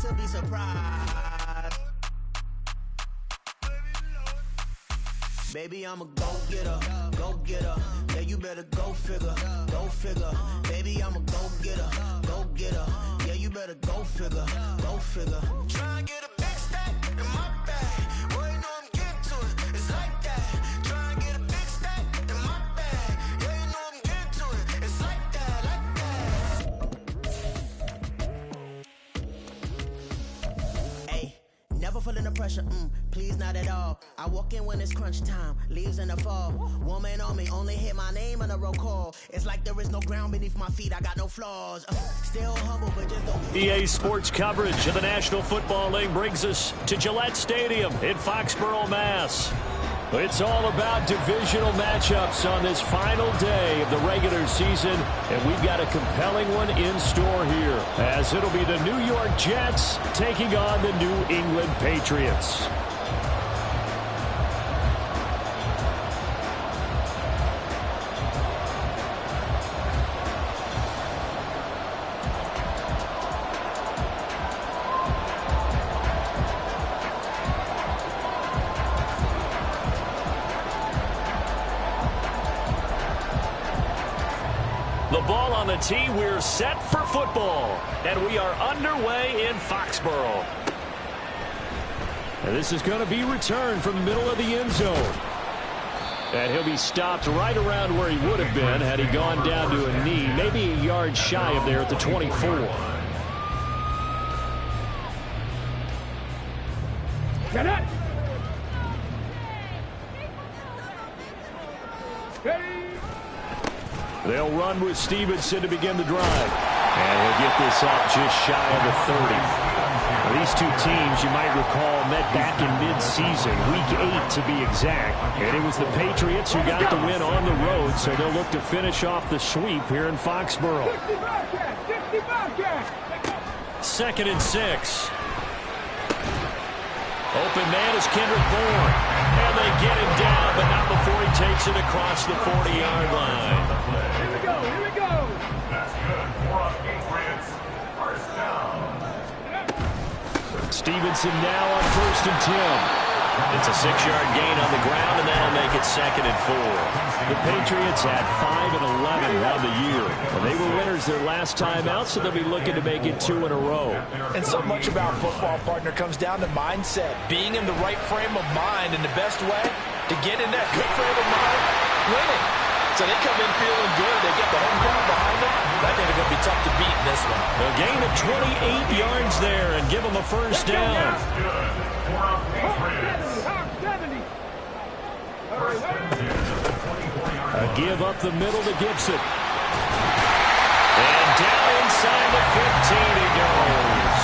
to be surprised. Baby, I'm a go-getter, go-getter. Yeah, you better go figure, go figure. Baby, I'm a go-getter, go-getter. Yeah, you better go figure, go figure. Try and get a big stack in my bag. Boy, you know I'm getting to it. It's like that. Try and get a big stack in my bag. Yeah, you know I'm getting to it. It's like that, like that. Hey, never feeling the pressure, please not at all. I walk in when it's crunch time, leaves in the fall. Woman on me, only hit my name on a roll call. It's like there is no ground beneath my feet, I got no flaws. Still humble, but just don't. EA Sports coverage of the National Football League brings us to Gillette Stadium in Foxborough, Mass. It's all about divisional matchups on this final day of the regular season, and we've got a compelling one in store here, as it'll be the New York Jets taking on the New England Patriots. The ball on the tee, we're set for football, and we are underway in Foxborough. And this is going to be returned from the middle of the end zone. And he'll be stopped right around where he would have been had he gone down to a knee, maybe a yard shy of there at the 24. Get it! They'll run with Stevenson to begin the drive. And he'll get this up just shy of the 30. Now, these two teams, you might recall, met back in mid-season, Week 8 to be exact. And it was the Patriots who got the win on the road, so they'll look to finish off the sweep here in Foxborough. 2nd and 6. Open man is Kendrick Bourne. And they get him down, but not before he takes it across the 40-yard line. Here we go, here we go. That's good. For a Patriots. First down. Stevenson now on 1st and 10. It's a 6-yard gain on the ground, and that'll make it 2nd and 4. The Patriots had 5 and 11 on the year. Well, they were winners their last time out, so they'll be looking to make it 2 in a row. And so much about football, partner, comes down to mindset. Being in the right frame of mind, and the best way to get in that good frame of mind, winning. So they come in feeling good. They get the home crowd behind them. I think they're going to be tough to beat in this one. A gain of 28 yards there and give them a first down. A give up the middle to Gibson. And down inside the 15 he goes.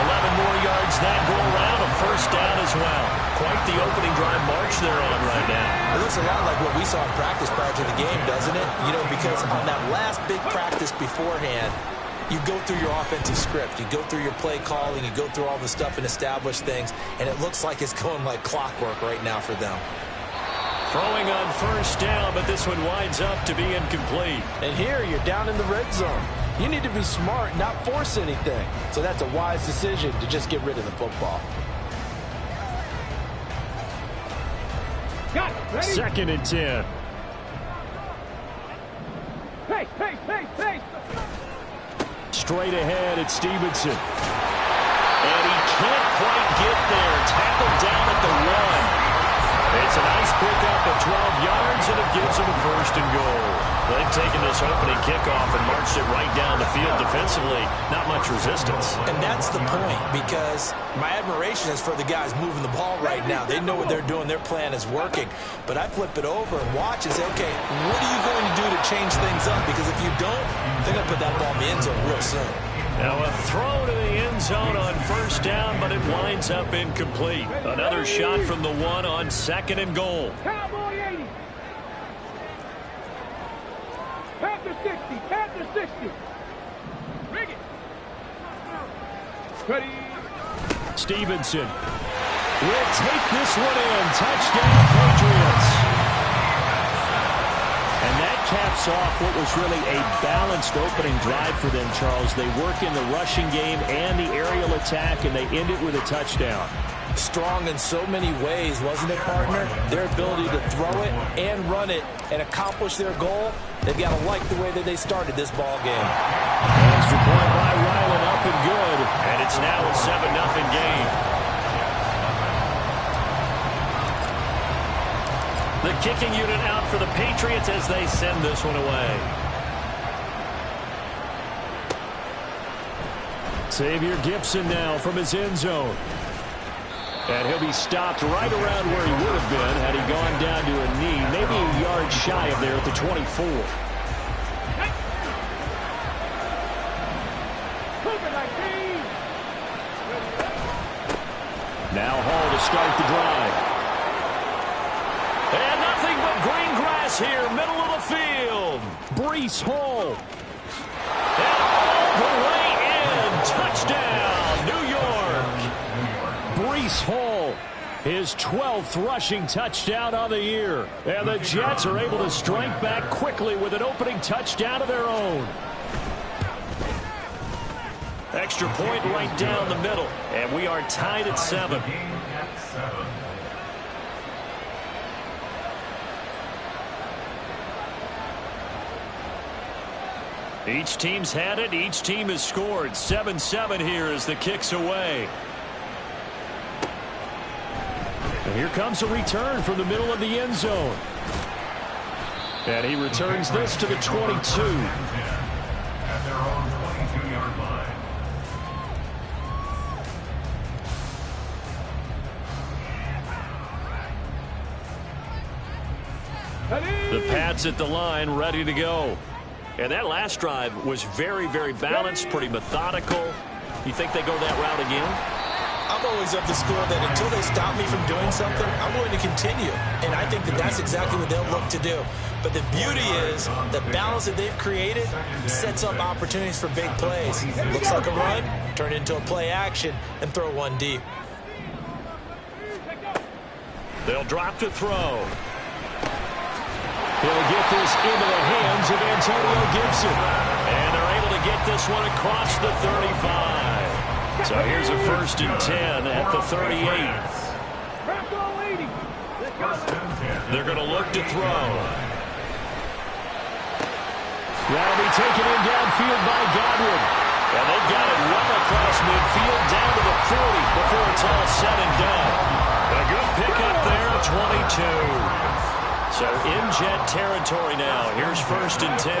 11 more yards that go around, a first down as well. Quite the opening drive march they're on right now. It looks a lot like what we saw in practice prior to the game, doesn't it? You know, because on that last big practice beforehand, you go through your offensive script. You go through your play calling. You go through all the stuff and establish things. And it looks like it's going like clockwork right now for them. Throwing on first down, but this one winds up to be incomplete. And here you're down in the red zone. You need to be smart, not force anything. So that's a wise decision to just get rid of the football. 2nd and 10. Hey! Straight ahead at Stevenson. And he can't quite get there. Tackled down at the 1. It's a nice pickup of 12 yards, and it gives him a 1st and goal. They've taken this opening kickoff and marched it right down the field defensively. Not much resistance. And that's the point, because my admiration is for the guys moving the ball right now. They know what they're doing. Their plan is working. But I flip it over and watch and say, okay, what are you going to do to change things up? Because if you don't, they're going to put that ball in the end zone real soon. Now a throw to the end zone on first down, but it winds up incomplete. Another shot from the 1 on 2nd and goal. Cowboy 80. Panther 60. Panther 60. Bring it. Ready. Stevenson will take this one in. Touchdown, Patriots. And that caps off what was really a balanced opening drive for them, Charles. They work in the rushing game and the aerial attack, and they end it with a touchdown. Strong in so many ways, wasn't it, partner? Their ability to throw it and run it and accomplish their goal, they've got to like the way that they started this ball game. Extra point by Ryland, up and good, and it's now a 7-0 game. The kicking unit out for the Patriots as they send this one away. Xavier Gibson now from his end zone. And he'll be stopped right around where he would have been had he gone down to a knee, maybe a yard shy of there at the 24. Now Hall to start the drive. And nothing but green grass here, middle of the field. Breece Hall. And all the way in. Touchdown, New York. Breece Hall, his 12th rushing touchdown of the year. And the Jets are able to strike back quickly with an opening touchdown of their own. Extra point right down the middle. And we are tied at 7. Each team's had it. Each team has scored. 7-7 here as the kick's away. And here comes a return from the middle of the end zone. And he returns this to the 22. At their own 22-yard line. The Pats at the line, ready to go. And that last drive was very, very balanced, pretty methodical. You think they go that route again? I'm always of the school that until they stop me from doing something, I'm going to continue. And I think that that's exactly what they'll look to do. But the beauty is the balance that they've created sets up opportunities for big plays. Looks like a run, turn it into a play action, and throw one deep. They'll drop to throw. He'll get this into the hands of Antonio Gibson. And they're able to get this one across the 35. So here's a 1st and 10 at the 38. They're going to look to throw. That'll be taken in downfield by Godwin. And they've got it well across midfield down to the 40 before it's all said and done. A good pickup there, 22. So in Jet territory now. Here's 1st and 10,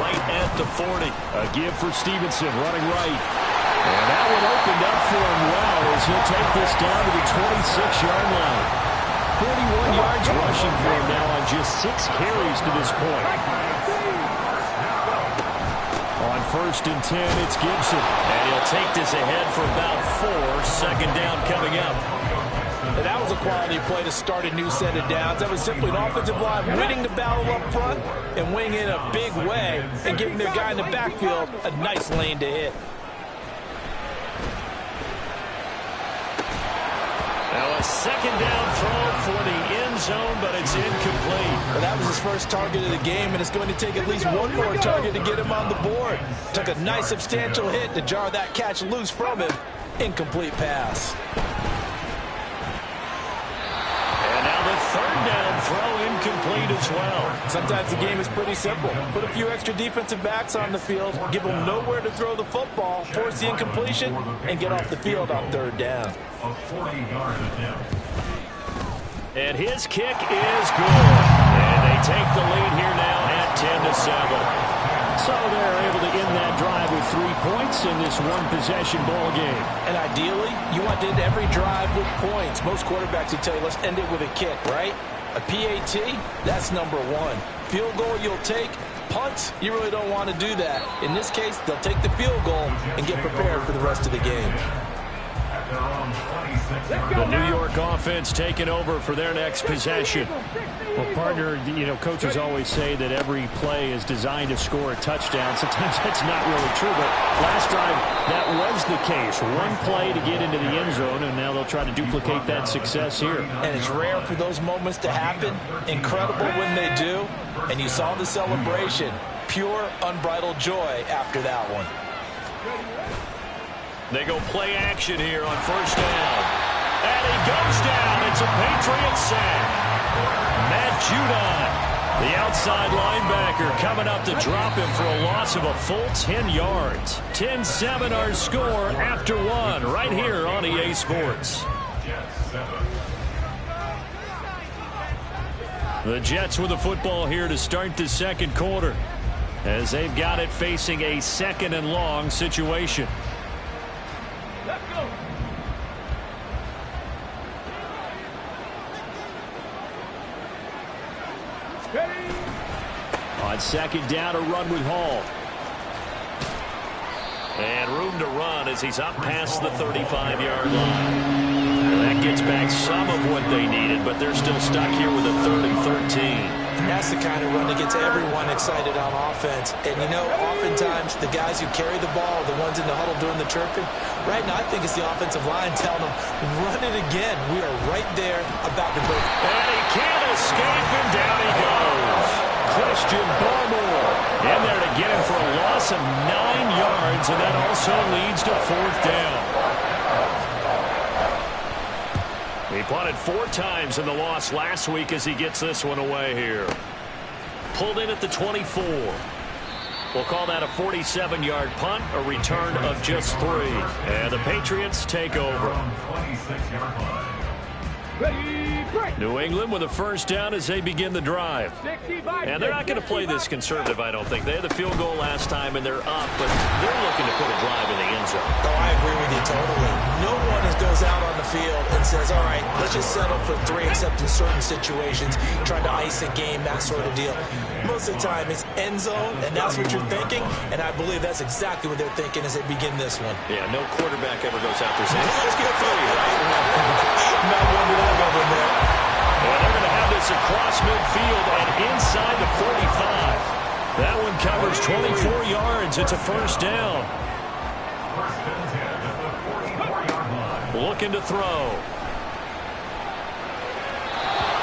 right at the 40. A give for Stevenson, running right. And that one opened up for him well as he'll take this down to the 26-yard line. 41 yards rushing for him now on just 6 carries to this point. On 1st and 10, it's Gibson. And he'll take this ahead for about 4. 2nd down coming up. And that was a quality play to start a new set of downs. That was simply an offensive line winning the battle up front and winning in a big way and giving their guy in the backfield a nice lane to hit. Now a 2nd down throw for the end zone, but it's incomplete. Well, that was his first target of the game, and it's going to take at least one more target to get him on the board. Took a nice substantial hit to jar that catch loose from him. Incomplete pass. 3rd down throw incomplete as well. Sometimes the game is pretty simple. Put a few extra defensive backs on the field, give them nowhere to throw the football, force the incompletion, and get off the field on 3rd down. A 40-yard attempt. And his kick is good. And they take the lead here now at 10-7. So they're able to end that drive with 3 points in this one-possession ball game. And ideally, you want to end every drive with points. Most quarterbacks would tell you, let's end it with a kick, right? A PAT, that's number 1. Field goal you'll take. Punts, you really don't want to do that. In this case, they'll take the field goal and get prepared for the rest of the game. The New York offense taking over for their next possession. Well, partner, you know, coaches always say that every play is designed to score a touchdown. Sometimes that's not really true, but last drive, that was the case. One play to get into the end zone, and now they'll try to duplicate that success here. And it's rare for those moments to happen. Incredible when they do. And you saw the celebration. Pure, unbridled joy after that one. They go play action here on first down. And he goes down. It's a Patriot sack. Matt Judon, the outside linebacker, coming up to drop him for a loss of a full 10 yards. 10-7 our score after one right here on EA Sports. The Jets with the football here to start the second quarter, as they've got it facing a second and long situation. Let's go. Ready. On second down, a run with Hall. And room to run as he's up past the 35-yard line. That gets back some of what they needed, but they're still stuck here with a 3rd and 13. And that's the kind of run that gets everyone excited on offense. And, you know, oftentimes the guys who carry the ball, the ones in the huddle doing the chirping, right now I think it's the offensive line telling them, run it again. We are right there about to break. And he can't escape, and down he goes. Christian Barmore in there to get him for a loss of 9 yards, and that also leads to 4th down. He punted 4 times in the loss last week as he gets this one away here. Pulled in at the 24. We'll call that a 47-yard punt, a return of just 3. And the Patriots take over. Ready, break. New England with a first down as they begin the drive. 65. And they're not going to play this conservative, I don't think. They had the field goal last time, and they're up, but they're looking to put a drive in the end zone. Oh, I agree with you totally. No one goes out on the field and says, all right, let's just settle for 3, except in certain situations, trying to ice a game, that sort of deal. Most of the time, it's end zone, and that's what you're thinking, and I believe that's exactly what they're thinking as they begin this one. Yeah, no quarterback ever goes out there saying, let's get 3, right? Not one that I've ever met. Well, they're going to have this across midfield and inside the 45. That one covers 24 yards. It's a first down. Looking to throw.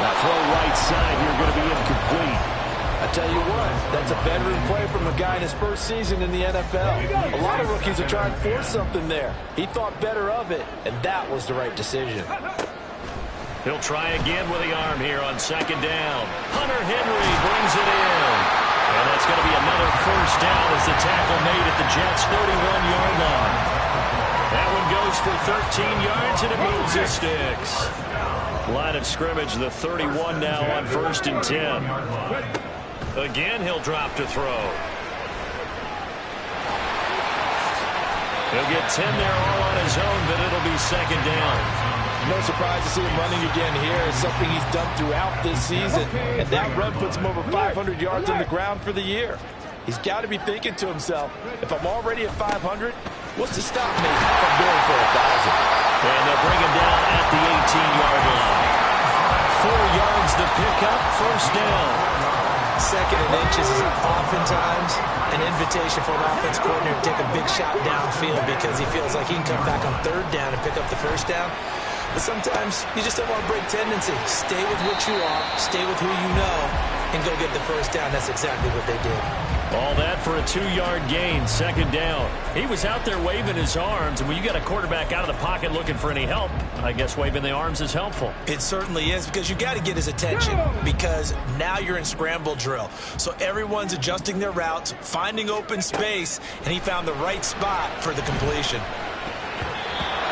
That throw right side here going to be incomplete. I tell you what, that's a bedroom play from a guy in his first season in the NFL. A lot of rookies are trying to force something there. He thought better of it, and that was the right decision. He'll try again with the arm here on second down. Hunter Henry brings it in. And that's going to be another first down as the tackle made at the Jets' 31-yard line. That one goes for 13 yards, and it moves the sticks. Line of scrimmage, the 31 now on 1st and 10. Again, he'll drop to throw. He'll get 10 there all on his own, but it'll be second down. No surprise to see him running again here. It's something he's done throughout this season. And that run puts him over 500 yards on the ground for the year. He's got to be thinking to himself, if I'm already at 500, what's to stop me from going for 1,000? And they'll bring him down at the 18-yard line. 4 yards the pickup, first down. 2nd and inches is oftentimes an invitation for an offense coordinator to take a big shot downfield because he feels like he can come back on 3rd down and pick up the first down. But sometimes you just don't want to break tendency. Stay with what you are, stay with who you know, and go get the first down. That's exactly what they did. All that for a 2-yard gain, second down. He was out there waving his arms, and when you got a quarterback out of the pocket looking for any help, I guess waving the arms is helpful. It certainly is, because you got to get his attention, because now you're in scramble drill. So everyone's adjusting their routes, finding open space, and he found the right spot for the completion.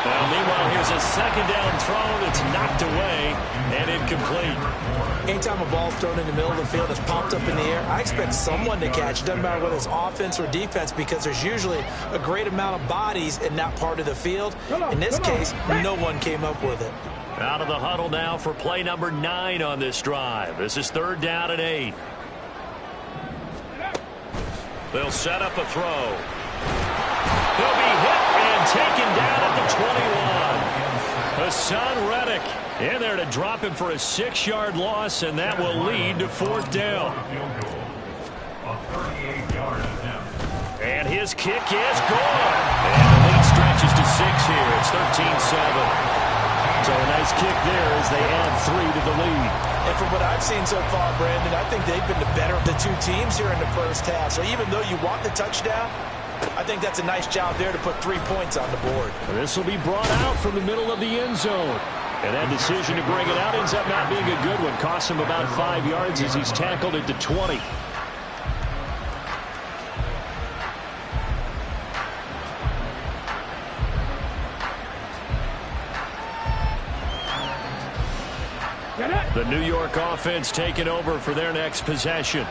Well, meanwhile, here's a second down throw that's knocked away and incomplete. Anytime a ball's thrown in the middle of the field that's popped up in the air, I expect someone to catch. It doesn't matter whether it's offense or defense, because there's usually a great amount of bodies in that part of the field. In this case, no one came up with it. Out of the huddle now for play number 9 on this drive. This is 3rd down and 8. They'll set up a throw. He'll be hit and taken down at the 21. Hassan Reddick in there to drop him for a 6-yard loss, and that will lead to 4th down. And his kick is good. And the lead stretches to 6 here. It's 13-7. So a nice kick there as they add 3 to the lead. And from what I've seen so far, Brandon, I think they've been the better of the two teams here in the first half. So even though you want the touchdown, I think that's a nice job there to put 3 points on the board. This will be brought out from the middle of the end zone. And that decision to bring it out ends up not being a good one. Costs him about 5 yards as he's tackled it to 20. The New York offense taking over for their next possession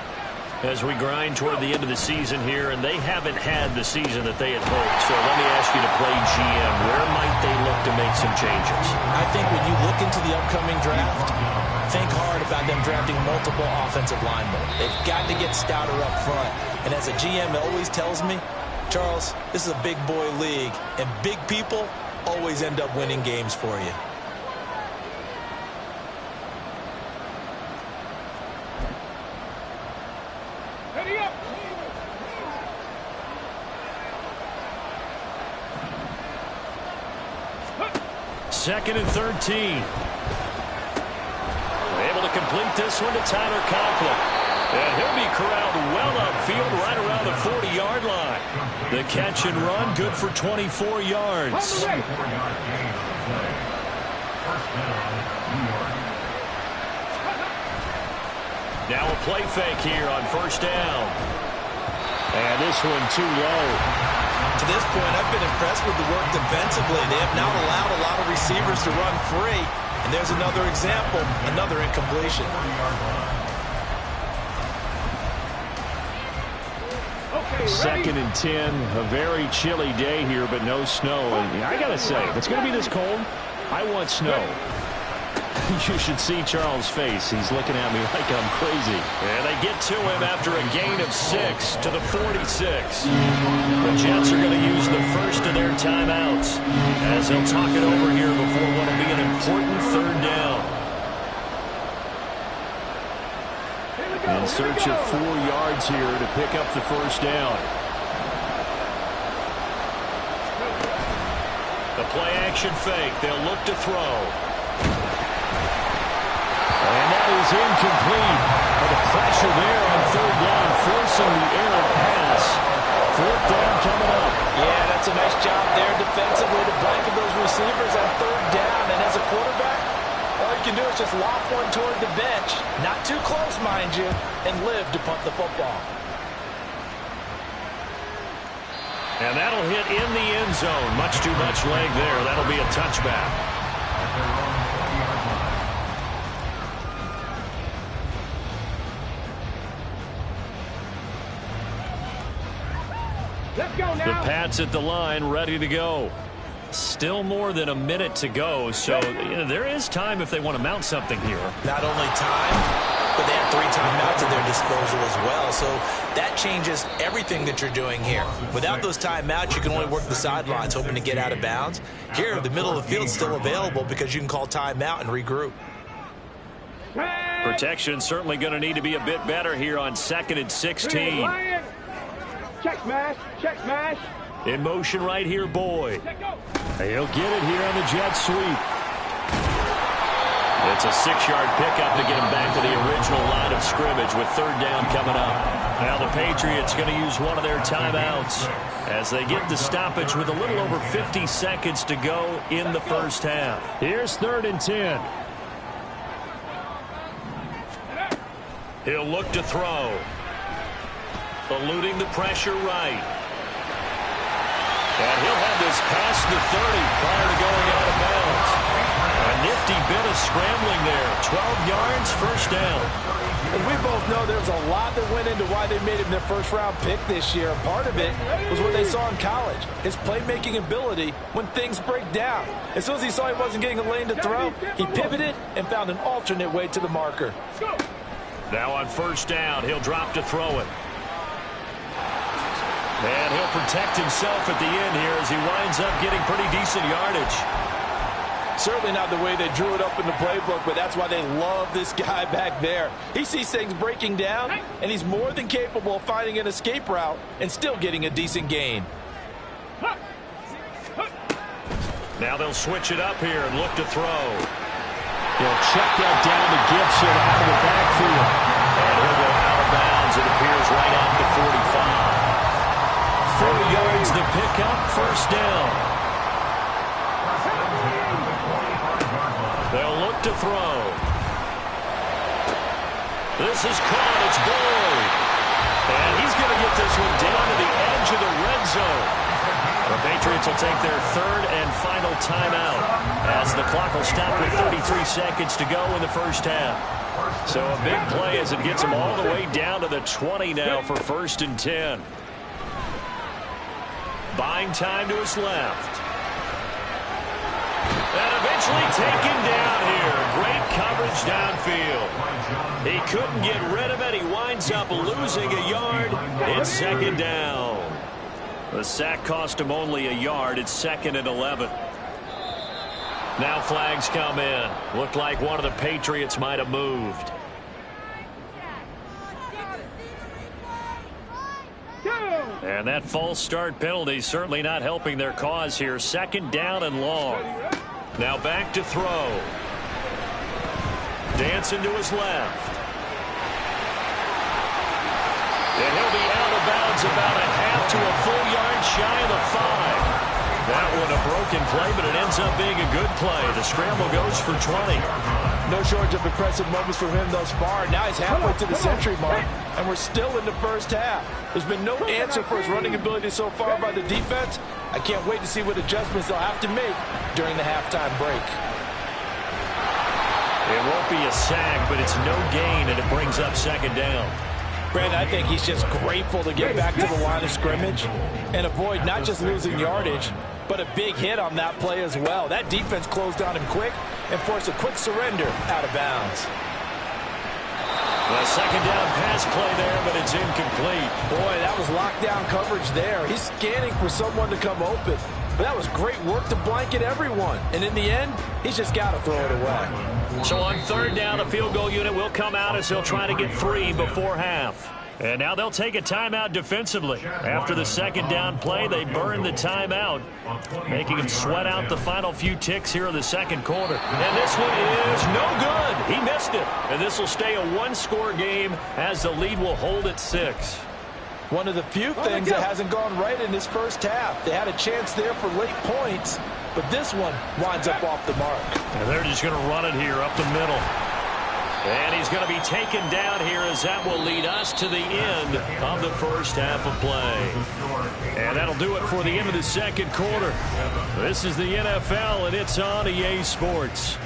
as we grind toward the end of the season here, and they haven't had the season that they had hoped. So let me ask you to play GM. Where might they look to make some changes? I think when you look into the upcoming draft, think hard about them drafting multiple offensive linemen. They've got to get stouter up front. And as a GM always tells me, Charles, this is a big boy league, and big people always end up winning games for you. Second and 13. Able to complete this one to Tyler Conklin. And he'll be corralled well upfield right around the 40-yard line. The catch and run good for 24 yards. Now a play fake here on first down. And this one too low. To this point, I've been impressed with the work defensively. They have not allowed a lot of receivers to run free. And there's another example, another incompletion. Second and 10, a very chilly day here, but no snow. And I got to say, if it's going to be this cold, I want snow. You should see Charles' face. He's looking at me like I'm crazy. And they get to him after a gain of 6 to the 46. The Jets are going to use the first of their timeouts as they'll talk it over here before what will be an important third down. In search of 4 yards here to pick up the first down. The play action fake. They'll look to throw. And that is incomplete. But the pressure there on third down, forcing the errant pass. Fourth down coming up. Yeah, that's a nice job there defensively to blanket those receivers on third down. And as a quarterback, all you can do is just lob one toward the bench. Not too close, mind you, and live to punt the football. And that'll hit in the end zone. Much too much leg there. That'll be a touchback. Let's go now. The Pats at the line, ready to go. Still more than a minute to go, so there is time if they want to mount something here. Not only time, but they have 3 timeouts at their disposal as well, so that changes everything that you're doing here. Without those timeouts, you can only work the sidelines, hoping to get out of bounds. Here, the middle of the field is still available because you can call timeout and regroup. Protection certainly going to need to be a bit better here on 2nd and 16. Check smash, check smash. In motion right here, Boyd. He'll get it here on the jet sweep. It's a 6-yard pickup to get him back to the original line of scrimmage with third down coming up. Now the Patriots going to use one of their timeouts as they get the stoppage with a little over 50 seconds to go in the first half. Here's 3rd and 10. He'll look to throw. Eluding the pressure right. And he'll have this past the 30 prior to going out of bounds. A nifty bit of scrambling there. 12 yards, first down. And we both know there was a lot that went into why they made him their first-round pick this year. Part of it was what they saw in college, his playmaking ability when things break down. As soon as he saw he wasn't getting a lane to throw, he pivoted and found an alternate way to the marker. Now on first down, he'll drop to throw it. And he'll protect himself at the end here as he winds up getting pretty decent yardage. Certainly not the way they drew it up in the playbook, but that's why they love this guy back there. He sees things breaking down, and he's more than capable of finding an escape route and still getting a decent gain. Now they'll switch it up here and look to throw. He'll check that down to Gibson out of the backfield. And he'll go out of bounds, it appears, right at the 45. 4 yards the pickup, first down. They'll look to throw. This is caught. It's Boyd. And he's going to get this one down to the edge of the red zone. The Patriots will take their third and final timeout as the clock will stop with 33 seconds to go in the first half. So a big play as it gets them all the way down to the 20 now for first and 10. Buying time to his left. And eventually taken down here. Great coverage downfield. He couldn't get rid of it. He winds up losing a yard. It's second down. The sack cost him only a yard. It's 2nd and 11. Now flags come in. Looked like one of the Patriots might have moved. And that false start penalty certainly not helping their cause here. 2nd down and long. Now back to throw. Dancing to his left. And he'll be out of bounds about a half to a full yard shy of the 5. That one a broken play, but it ends up being a good play. The scramble goes for 20. No shortage of impressive moments from him thus far. Now he's halfway to the century mark, and we're still in the first half. There's been no answer for his running ability so far by the defense. I can't wait to see what adjustments they'll have to make during the halftime break. It won't be a sack, but it's no gain, and it brings up 2nd down. Brandon, I think he's just grateful to get back to the line of scrimmage and avoid not just losing yardage, but a big hit on that play as well. That defense closed on him quick and forced a quick surrender out of bounds. The 2nd down pass play there, but it's incomplete. Boy, that was lockdown coverage there. He's scanning for someone to come open. But that was great work to blanket everyone. And in the end, he's just got to throw it away. So on 3rd down, the field goal unit will come out as he'll try to get 3 before half. And now they'll take a timeout defensively. After the 2nd down play, they burn the timeout, making him sweat out the final few ticks here in the 2nd quarter. And this one is no good. He missed it. And this will stay a 1-score game as the lead will hold at 6. One of the few things that hasn't gone right in this first half. They had a chance there for late points, but this one winds up off the mark. And they're just going to run it here up the middle. And he's going to be taken down here as that will lead us to the end of the first half of play. And that'll do it for the end of the 2nd quarter. This is the NFL, and it's on EA Sports.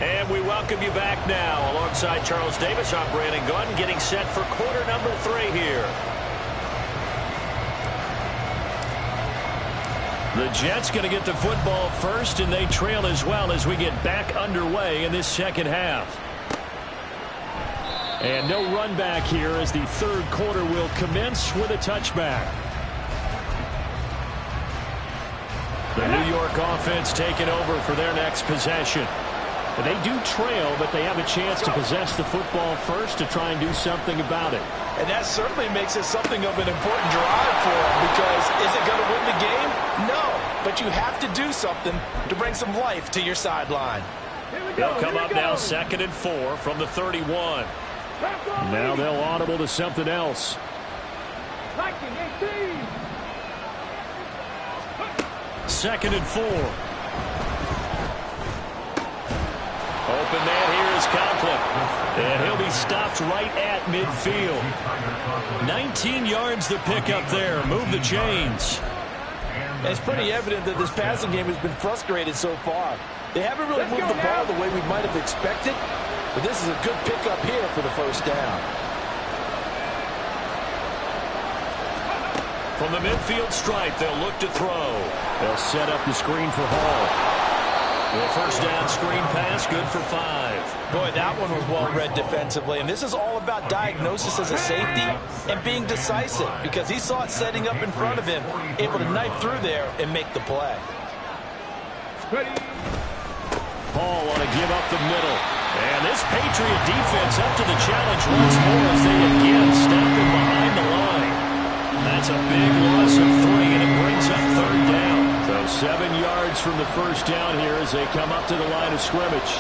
And we welcome you back now. Alongside Charles Davis, I'm Brandon Gordon, getting set for quarter number 3 here. The Jets going to get the football first, and they trail as well as we get back underway in this 2nd half. And no run back here as the 3rd quarter will commence with a touchback. The New York offense taking over for their next possession. They do trail, but they have a chance to possess the football first to try and do something about it. And that certainly makes it something of an important drive for them, because is it going to win the game? No, but you have to do something to bring some life to your sideline. They'll come up now 2nd and 4 from the 31. Now they'll audible to something else. 2nd and 4. Open man here is Conklin. And he'll be stopped right at midfield. 19 yards to pick up there. Move the chains. And it's pretty evident that this passing game has been frustrated so far. They haven't really moved the ball the way we might have expected. But this is a good pickup here for the first down. From the midfield stripe, they'll look to throw. They'll set up the screen for Hall. The first down screen pass, good for 5. Boy, that one was well read defensively. And this is all about diagnosis as a safety and being decisive, because he saw it setting up in front of him, able to knife through there and make the play. Hall want to give up the middle. And this Patriot defense up to the challenge once more as they again stop him behind the line. That's a big first down here as they come up to the line of scrimmage.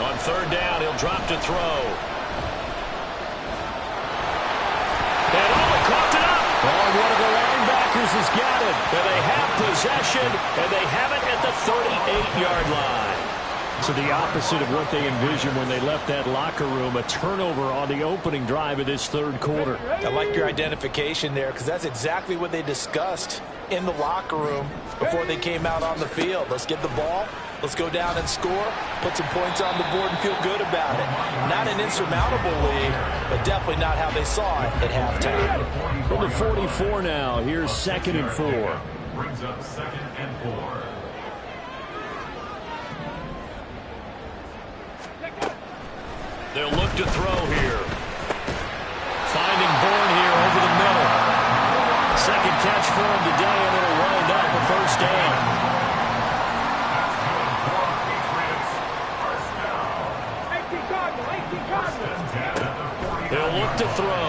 On third down, he'll drop to throw. And coughed it up. Oh, one of the linebackers has got it. And they have possession, and they have it at the 38-yard line. So the opposite of what they envisioned when they left that locker room, a turnover on the opening drive of this third quarter. I like your identification there because that's exactly what they discussed in the locker room before they came out on the field. Let's get the ball. Let's go down and score, put some points on the board, and feel good about it. Not an insurmountable lead, but definitely not how they saw it at halftime. From the 44 now, here's 2nd and 4. Brings up 2nd and 4. They'll look to throw here. Finding Bourne here over the middle. Second catch for him today, and it'll wind up a first down. They'll look to throw.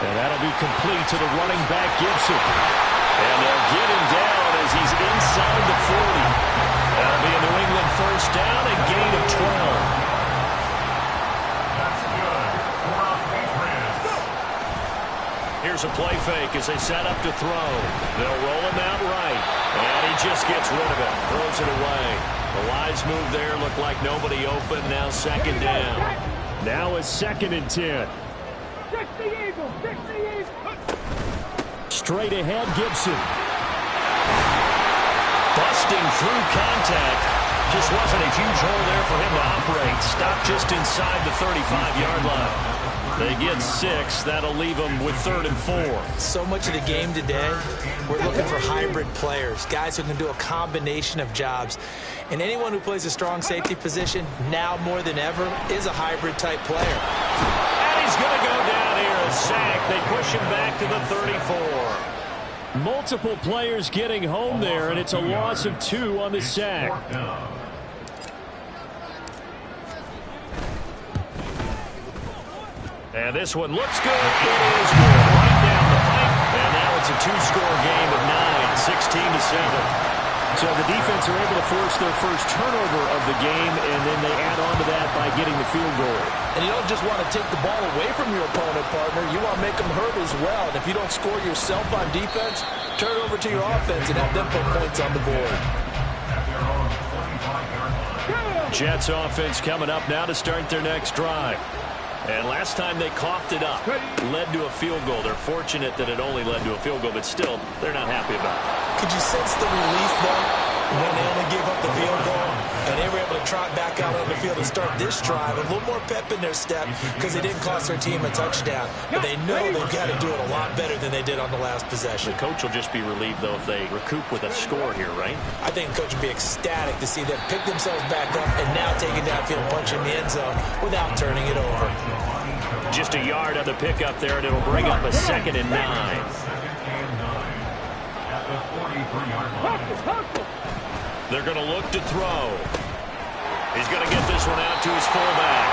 And that'll be complete to the running back, Gibson. And they'll get him down as he's inside the 40. That'll be a New England first down, a gain of 12. That's good. Here's a play fake as they set up to throw. They'll roll him out right. And he just gets rid of it. Throws it away. The wise move there. Looked like nobody open. Now 2nd down. Now a 2nd and 10. Straight ahead, Gibson. Busting through contact. Just wasn't a huge hole there for him to operate. Stopped just inside the 35-yard line. They get 6. That'll leave them with 3rd and 4. So much of the game today, we're looking for hybrid players, guys who can do a combination of jobs. And anyone who plays a strong safety position, now more than ever, is a hybrid-type player. And he's going to go down here, a sack. They push him back to the 34. Multiple players getting home there, and it's a loss of 2 on the sack. And this one looks good. It is good. Right down the pipe. And now it's a 2-score game at 9, 16-7. So the defense are able to force their first turnover of the game, and then they add on to that by getting the field goal. And you don't just want to take the ball away from your opponent, partner. You want to make them hurt as well. And if you don't score yourself on defense, turn it over to your offense and have them put points on the board. Jets offense coming up now to start their next drive. And last time they coughed it up, led to a field goal. They're fortunate that it only led to a field goal, but still, they're not happy about it. Could you sense the relief, though, when they only gave up the field goal? And they were able to trot back out on the field and start this drive. A little more pep in their step because they didn't cost their team a touchdown. But they know they've got to do it a lot better than they did on the last possession. The coach will just be relieved, though, if they recoup with a score here, right? I think the coach would be ecstatic to see them pick themselves back up and now take it downfield, punch in the end zone without turning it over. Just a yard on the pickup there, and it'll bring up a 2nd and 9. They're going to look to throw. He's going to get this one out to his fullback.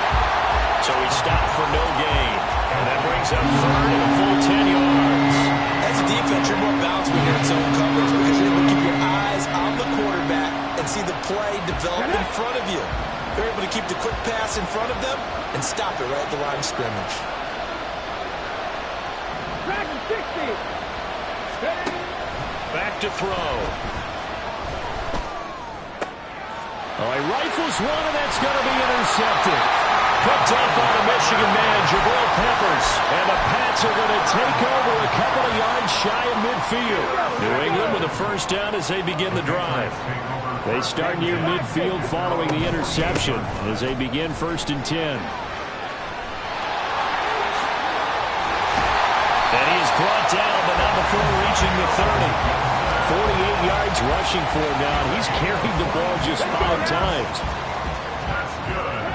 So he stopped for no gain. And that brings up 3rd and a full 10 yards. As a defense, you're more balanced when you're in zone coverage because you're able to keep your eyes on the quarterback and see the play develop in front of you. They're able to keep the quick pass in front of them and stop it right at the line of scrimmage. Back to throw. Oh, he rifles one, and that's going to be intercepted. Picked up by the Michigan man, Jabril Peppers. And the Pats are going to take over a couple of yards shy of midfield. New England with a first down as they begin the drive. They start near midfield following the interception as they begin 1st and 10. And he is brought down, but not before reaching the 30. 48 yards rushing for him now. He's carried the ball just 5 times. That's good.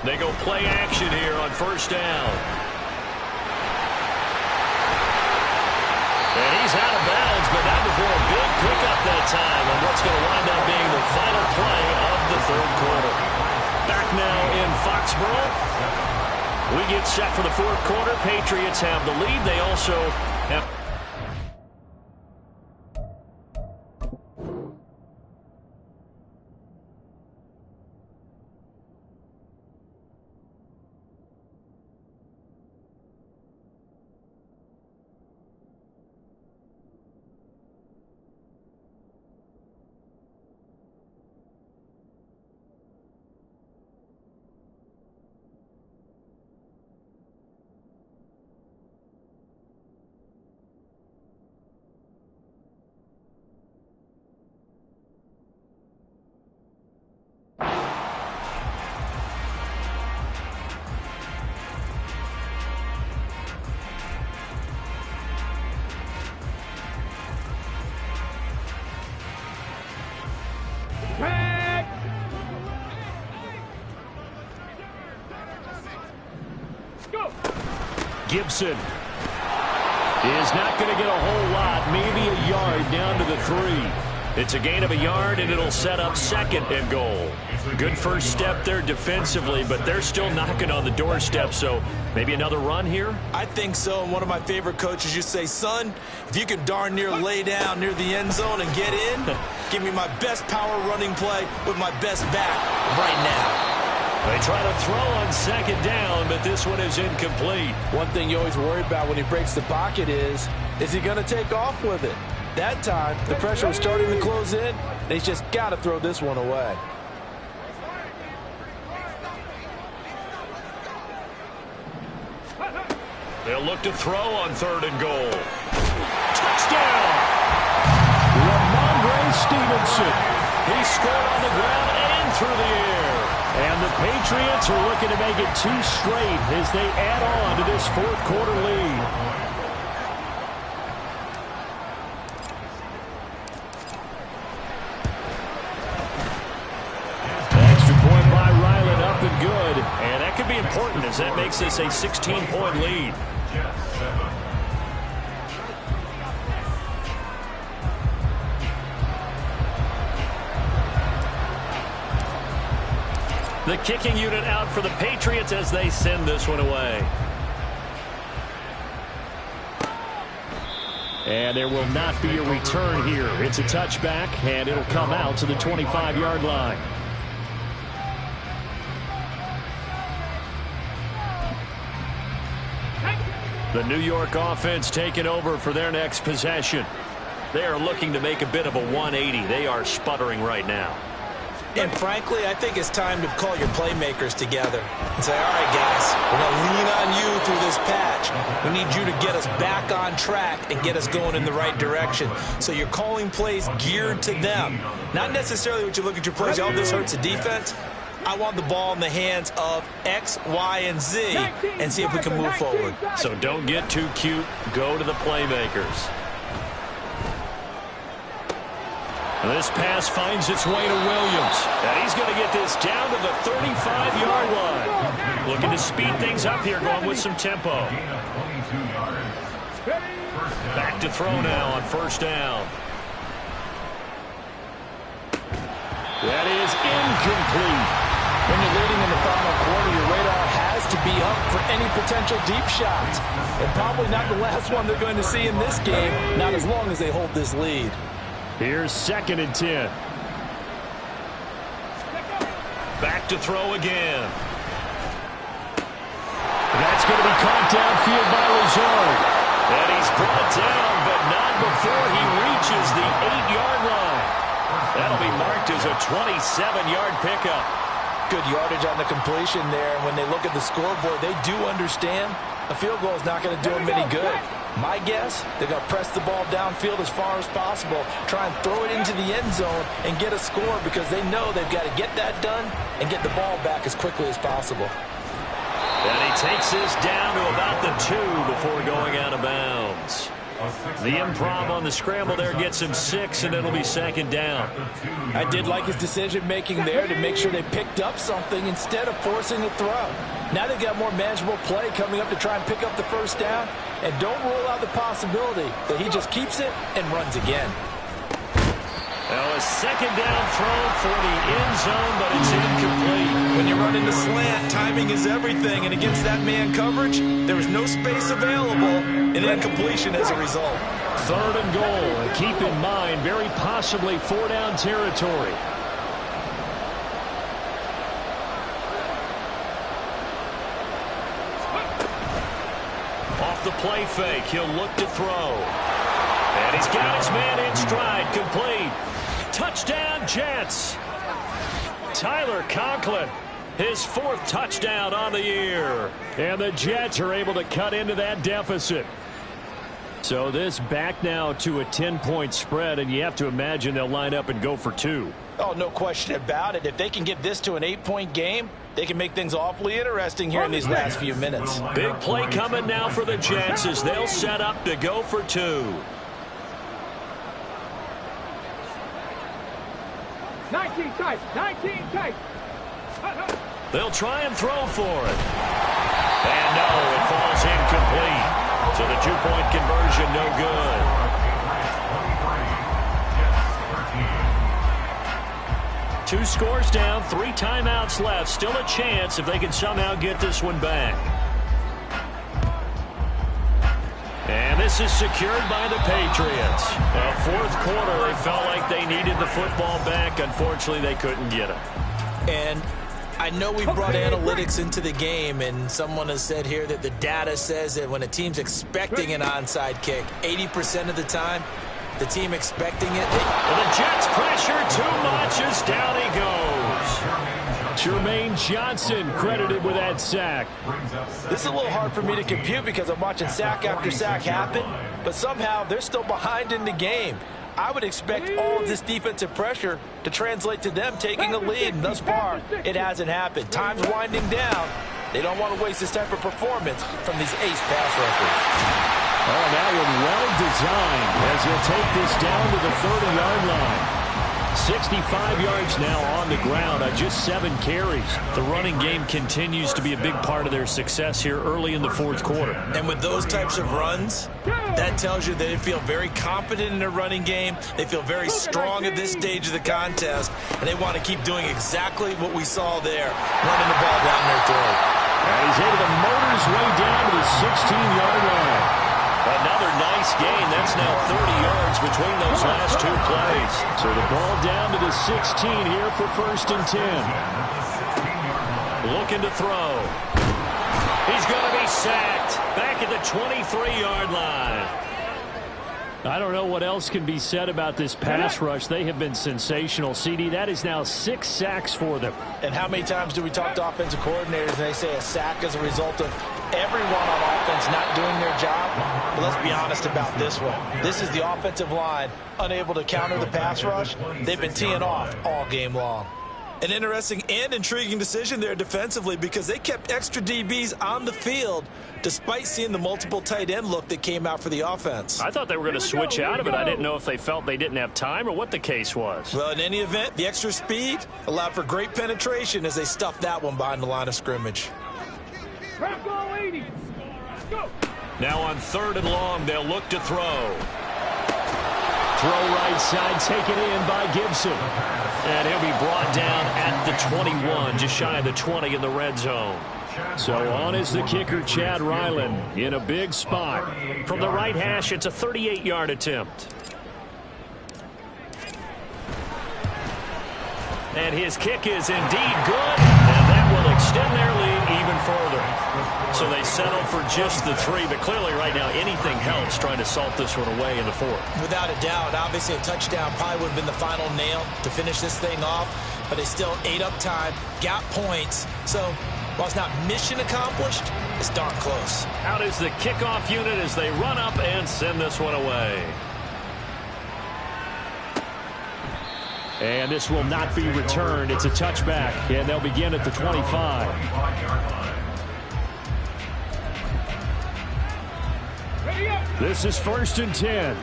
They go play action here on 1st down. And he's out of bounds, but not before a big pickup that time on what's going to wind up being the final play of the 3rd quarter. Back now in Foxborough. We get set for the fourth quarter. Patriots have the lead. They also have... Gibson is not going to get a whole lot, maybe a yard down to the 3. It's a gain of a yard, and it'll set up second and goal. Good first step there defensively, but they're still knocking on the doorstep, so maybe another run here? I think so, and one of my favorite coaches used to say, son, if you can darn near lay down near the end zone and get in, give me my best power running play with my best back right now. They try to throw on second down, but this one is incomplete. One thing you always worry about when he breaks the pocket is he going to take off with it? That time, the pressure was starting to close in, and he's just got to throw this one away. They'll look to throw on third and goal. Touchdown! Ramondre Stevenson. He scored on the ground and through the air. And the Patriots are looking to make it 2 straight as they add on to this fourth quarter lead. Extra point by Ryland, up and good. And that could be important as that makes this a 16-point lead. The kicking unit out for the Patriots as they send this one away. And there will not be a return here. It's a touchback, and it'll come out to the 25-yard line. The New York offense taking over for their next possession. They are looking to make a bit of a 180. They are sputtering right now. And frankly, I think it's time to call your playmakers together and say, all right, guys, we're going to lean on you through this patch. We need you to get us back on track and get us going in the right direction. So you're calling plays geared to them. Not necessarily what you look at your plays, oh, this hurts the defense. I want the ball in the hands of X, Y, and Z and see if we can move forward. So don't get too cute. Go to the playmakers. This pass finds its way to Williams. And he's going to get this down to the 35-yard line. Looking to speed things up here, going with some tempo. Back to throw now on first down. That is incomplete. When you're leading in the final quarter, your radar has to be up for any potential deep shots. And probably not the last one they're going to see in this game, not as long as they hold this lead. Here's 2nd and 10. Back to throw again. That's going to be caught downfield by Lazard. And he's brought down, but not before he reaches the 8-yard line. That'll be marked as a 27-yard pickup. Good yardage on the completion there. When they look at the scoreboard, they do understand a field goal is not going to do them any good. My guess, they're going to press the ball downfield as far as possible, try and throw it into the end zone and get a score because they know they've got to get that done and get the ball back as quickly as possible. And he takes this down to about the 2 before going out of bounds. The improv on the scramble there gets him 6, and it'll be 2nd down. I did like his decision-making there to make sure they picked up something instead of forcing a throw. Now they've got more manageable play coming up to try and pick up the first down, and don't rule out the possibility that he just keeps it and runs again. Well, a second down throw for the end zone, but it's incomplete. When you run into slant, timing is everything, and against that man coverage, there was no space available, and incompletion as a result. Third and goal, and keep in mind, very possibly 4-down territory. Off the play fake, he'll look to throw. And he's got his man in stride, complete. Touchdown, Jets. Tyler Conklin, his 4th touchdown on the year. And the Jets are able to cut into that deficit. So this back now to a 10-point spread, and you have to imagine they'll line up and go for 2. Oh, no question about it. If they can get this to an 8-point game, they can make things awfully interesting here in these last few minutes. Big play coming now for the Jets as they'll set up to go for 2. 19 tight, 19 tight. They'll try and throw for it. And no, it falls incomplete. So the 2-point conversion no good. Two scores down, 3 timeouts left. Still a chance if they can somehow get this one back. And this is secured by the Patriots. Fourth quarter, they felt like they needed the football back. Unfortunately, they couldn't get it. And I know we brought analytics into the game, and someone has said here that the data says that when a team's expecting an onside kick, 80% of the time, the team expecting it. The Jets pressure too much as down he goes. Jermaine Johnson credited with that sack. This is a little hard for me to compute because I'm watching sack after sack happen, but somehow they're still behind in the game. I would expect all of this defensive pressure to translate to them taking a lead, and thus far, it hasn't happened. Time's winding down. They don't want to waste this type of performance from these ace pass rushers. Oh, that one well designed as he'll take this down to the 30-yard line. 65 yards now on the ground on just 7 carries. The running game continues to be a big part of their success here early in the fourth quarter. And with those types of runs, that tells you they feel very confident in their running game. They feel very strong at this stage of the contest, and they want to keep doing exactly what we saw there, running the ball down their throat. And he's able to motor his way down to the 16-yard line. Another nice gain. That's now 30 yards between those last 2 plays. So the ball down to the 16 here for 1st and 10. Looking to throw. He's going to be sacked back at the 23-yard line. I don't know what else can be said about this pass rush. They have been sensational. CD, that is now 6 sacks for them. And how many times do we talk to offensive coordinators and they say a sack is a result of everyone on offense not doing their job? But let's be honest about this one. This is the offensive line unable to counter the pass rush. They've been teeing off all game long. An interesting and intriguing decision there defensively because they kept extra DBs on the field despite seeing the multiple tight end look that came out for the offense. I thought they were going to switch out of it. I didn't know if they felt they didn't have time or what the case was. Well, in any event, the extra speed allowed for great penetration as they stuffed that one behind the line of scrimmage. Now on 3rd and long, they'll look to throw. Throw right side, taken in by Gibson. And he'll be brought down at the 21, just shy of the 20 in the red zone. So on is the kicker, Chad Ryland, in a big spot. From the right hash, it's a 38-yard attempt. And his kick is indeed good, and that will extend their lead even further. So they settle for just the 3, but clearly right now anything helps trying to salt this one away in the 4th. Without a doubt, obviously a touchdown probably would have been the final nail to finish this thing off, but they still ate up time, got points. So while it's not mission accomplished, it's darn close. Out is the kickoff unit as they run up and send this one away. And this will not be returned. It's a touchback, and they'll begin at the 25. This is 1st and 10.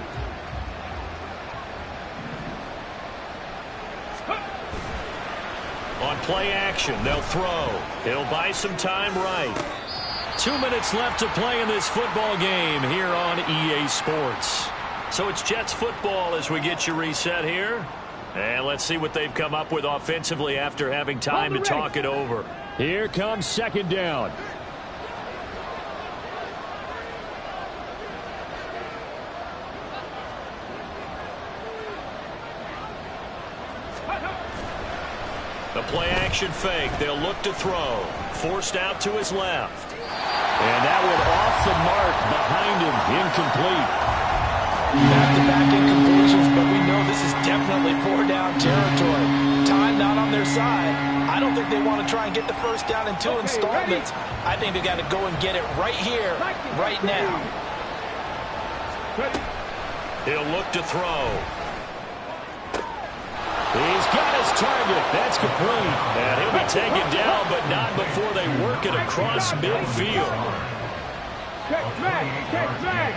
On play action, they'll throw. It'll buy some time right. 2 minutes left to play in this football game here on EA Sports. So it's Jets football as we get you reset here. And let's see what they've come up with offensively after having time to talk it over. Here comes second down. The play-action fake. They'll look to throw. Forced out to his left. And that one off the mark behind him. Incomplete. Back-to-back incompletions, but we know this is definitely four-down territory. Time not on their side. I don't think they want to try and get the first down in two installments. I think they got to go and get it right here, right now. He'll look to throw. He's got his target. That's complete. And he'll be taken down, but not before they work it across midfield. Catch back.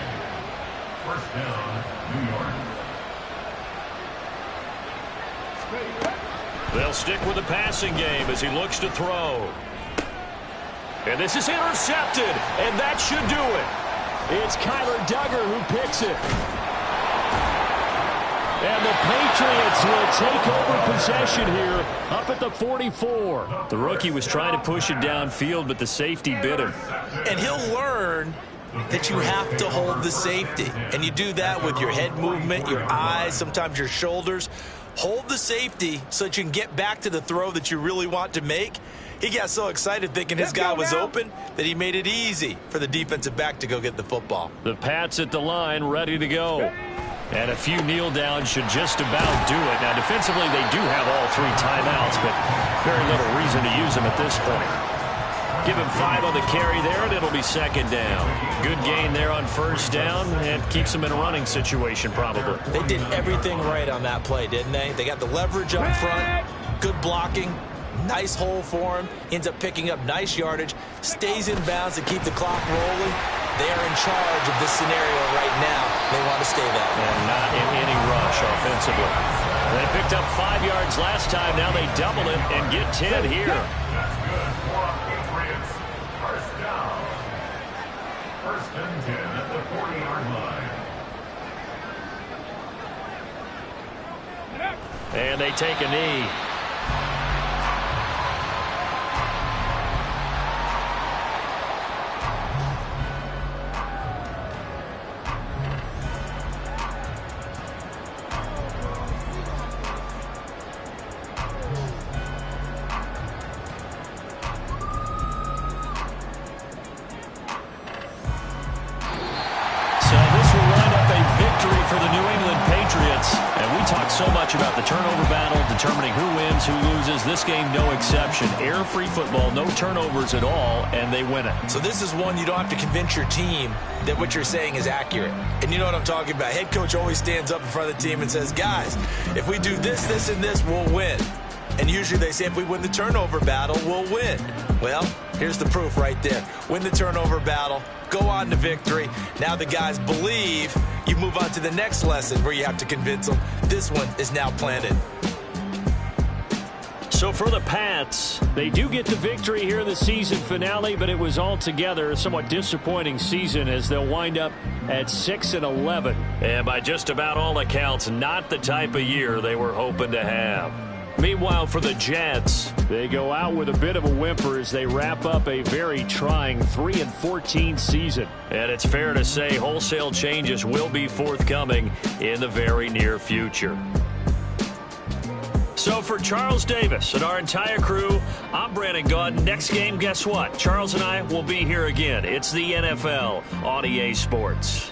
First down, New York. They'll stick with the passing game as he looks to throw. And this is intercepted, and that should do it. It's Kyler Duggar who picks it. And the Patriots will take over possession here up at the 44. The rookie was trying to push it downfield, but the safety bit him. And he'll learn that you have to hold the safety. And you do that with your head movement, your eyes, sometimes your shoulders. Hold the safety so that you can get back to the throw that you really want to make. He got so excited thinking his guy was open that he made it easy for the defensive back to go get the football. The Pats at the line ready to go. And a few kneel downs should just about do it. Now, defensively, they do have all three timeouts, but very little reason to use them at this point. Give him 5 on the carry there, and it'll be second down. Good gain there on first down, and keeps them in a running situation probably. They did everything right on that play, didn't they? They got the leverage up front, good blocking, nice hole for him, ends up picking up nice yardage, stays in bounds to keep the clock rolling. They are in charge of this scenario right now. They want to stay that way. And not in any rush offensively. They picked up 5 yards last time. Now they double it and get 10 here. That's good for Patriots. First down. First and 10 at the 40-yard line. And they take a knee. So much about the turnover battle, determining who wins, who loses. This game, no exception. Air-free football, no turnovers at all, and they win it. So this is one you don't have to convince your team that what you're saying is accurate. And you know what I'm talking about. Head coach always stands up in front of the team and says, guys, if we do this, this, and this, we'll win. And usually they say if we win the turnover battle, we'll win. Well, here's the proof right there. Win the turnover battle, go on to victory. Now the guys believe. You move on to the next lesson where you have to convince them. This one is now planted. So for the Pats, they do get the victory here in the season finale, but it was altogether a somewhat disappointing season as they'll wind up at 6-11. And by just about all accounts, not the type of year they were hoping to have. Meanwhile, for the Jets, they go out with a bit of a whimper as they wrap up a very trying 3-14 season. And it's fair to say wholesale changes will be forthcoming in the very near future. So for Charles Davis and our entire crew, I'm Brandon Gaudin. Next game, guess what? Charles and I will be here again. It's the NFL on EA Sports.